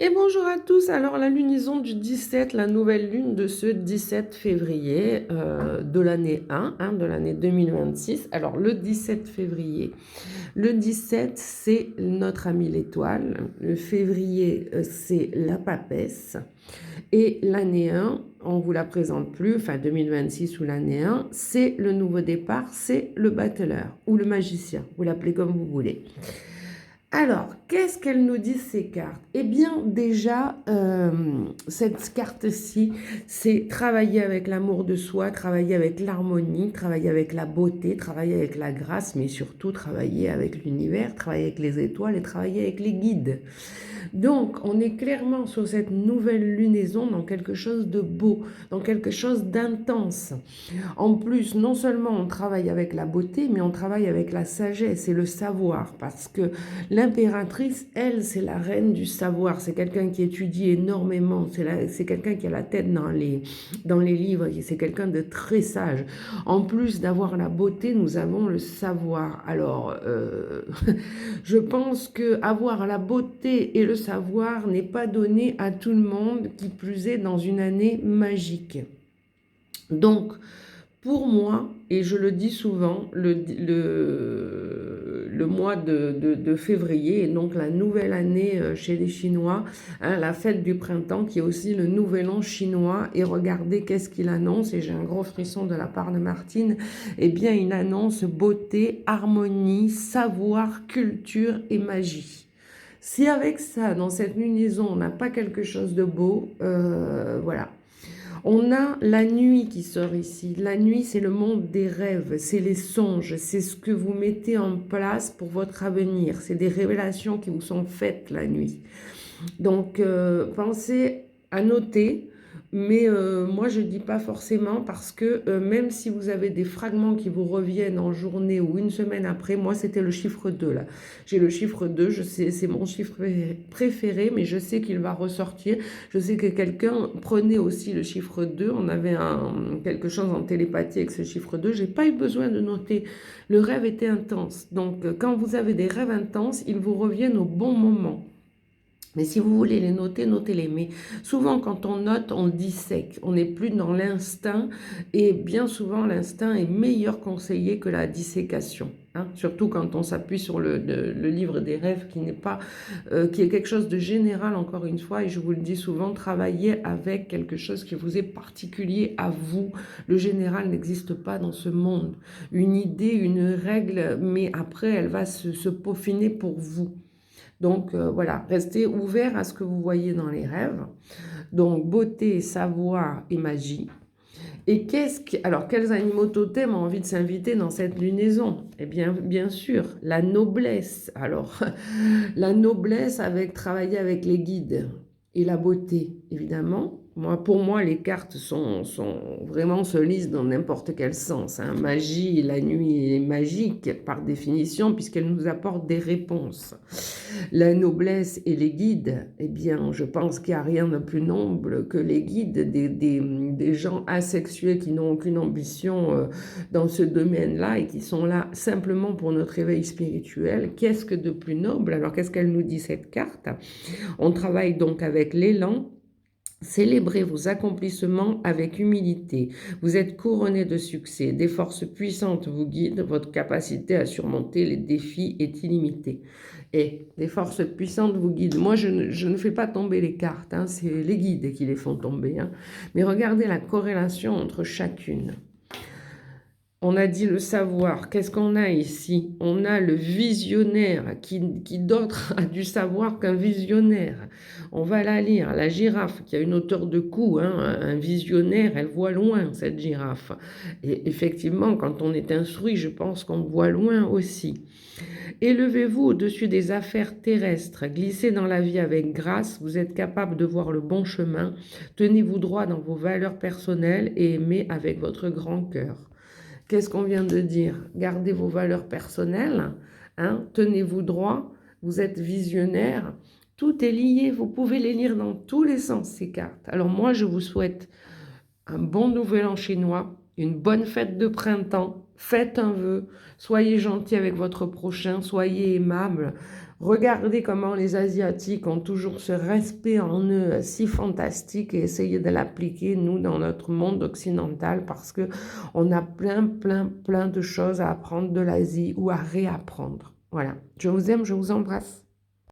Et bonjour à tous. Alors la lunaison du 17, la nouvelle lune de ce 17 février de l'année 1, de l'année 2026. Alors le 17 février, le 17 c'est notre ami l'étoile, le février c'est la papesse et l'année 1, on ne vous la présente plus, enfin 2026 ou l'année 1, c'est le nouveau départ, c'est le battleur ou le magicien, vous l'appelez comme vous voulez. Alors, qu'est-ce qu'elles nous disent ces cartes? Eh bien, déjà, cette carte-ci, c'est travailler avec l'amour de soi, travailler avec l'harmonie, travailler avec la beauté, travailler avec la grâce, mais surtout travailler avec l'univers, travailler avec les étoiles et travailler avec les guides. Donc, on est clairement sur cette nouvelle lunaison dans quelque chose de beau, dans quelque chose d'intense. En plus, non seulement on travaille avec la beauté, mais on travaille avec la sagesse et le savoir, parce que l'impératrice, elle, c'est la reine du savoir, c'est quelqu'un qui étudie énormément, c'est quelqu'un qui a la tête dans les livres, c'est quelqu'un de très sage. En plus d'avoir la beauté, nous avons le savoir. Alors, je pense que avoir la beauté et le savoir n'est pas donné à tout le monde, qui plus est dans une année magique. Donc, pour moi, et je le dis souvent, le mois de février, et donc la nouvelle année chez les Chinois, la fête du printemps qui est aussi le nouvel an chinois, et regardez qu'est-ce qu'il annonce, et j'ai un gros frisson de la part de Martine, eh bien il annonce beauté, harmonie, savoir, culture et magie. Si avec ça, dans cette lunaison, on n'a pas quelque chose de beau, voilà. On a la nuit qui sort ici. La nuit, c'est le monde des rêves, c'est les songes, c'est ce que vous mettez en place pour votre avenir. C'est des révélations qui vous sont faites la nuit. Donc, pensez à noter, mais moi, je ne dis pas forcément parce que même si vous avez des fragments qui vous reviennent en journée ou une semaine après, moi, c'était le chiffre 2 là. J'ai le chiffre 2, je sais, c'est mon chiffre préféré, mais je sais qu'il va ressortir. Je sais que quelqu'un prenait aussi le chiffre 2, on avait quelque chose en télépathie avec ce chiffre 2, j'ai pas eu besoin de noter. Le rêve était intense. Donc, quand vous avez des rêves intenses, ils vous reviennent au bon moment. Mais si vous voulez les noter, notez-les. Mais souvent, quand on note, on dissèque. On n'est plus dans l'instinct. Et bien souvent, l'instinct est meilleur conseiller que la dissécation. Surtout quand on s'appuie sur le livre des rêves qui n'est pas, qui est quelque chose de général, encore une fois. Et je vous le dis souvent, travaillez avec quelque chose qui vous est particulier à vous. Le général n'existe pas dans ce monde. Une idée, une règle, mais après, elle va se peaufiner pour vous. Donc voilà, restez ouvert à ce que vous voyez dans les rêves. Donc beauté, savoir et magie. Et alors quels animaux totems ont envie de s'inviter dans cette lunaison? Eh bien, bien sûr, la noblesse. Alors, la noblesse avec travailler avec les guides et la beauté, évidemment. Pour moi, les cartes sont vraiment se lisent dans n'importe quel sens. Magie, la nuit est magique par définition puisqu'elle nous apporte des réponses. La noblesse et les guides, eh bien, je pense qu'il n'y a rien de plus noble que les guides, des gens asexués qui n'ont aucune ambition dans ce domaine-là et qui sont là simplement pour notre éveil spirituel. Qu'est-ce que de plus noble? Alors, qu'est-ce qu'elle nous dit cette carte? On travaille donc avec l'élan. Célébrez vos accomplissements avec humilité. Vous êtes couronné de succès. Des forces puissantes vous guident. Votre capacité à surmonter les défis est illimitée. Et des forces puissantes vous guident. Moi, je ne fais pas tomber les cartes. C'est les guides qui les font tomber. Mais regardez la corrélation entre chacune. On a dit le savoir. Qu'est-ce qu'on a ici? On a le visionnaire qui d'autre a du savoir qu'un visionnaire. On va la lire. La girafe qui a une hauteur de cou. Un visionnaire, elle voit loin, cette girafe. Et effectivement, quand on est instruit, je pense qu'on voit loin aussi. Élevez-vous au-dessus des affaires terrestres. Glissez dans la vie avec grâce. Vous êtes capable de voir le bon chemin. Tenez-vous droit dans vos valeurs personnelles et aimez avec votre grand cœur. Qu'est-ce qu'on vient de dire? Gardez vos valeurs personnelles, tenez-vous droit, vous êtes visionnaire, tout est lié, vous pouvez les lire dans tous les sens, ces cartes. Alors moi, je vous souhaite un bon nouvel an chinois, une bonne fête de printemps, faites un vœu, soyez gentil avec votre prochain, soyez aimable, Regardez comment les Asiatiques ont toujours ce respect en eux si fantastique et essayez de l'appliquer, nous, dans notre monde occidental, parce que on a plein de choses à apprendre de l'Asie ou à réapprendre. Voilà. Je vous aime, je vous embrasse.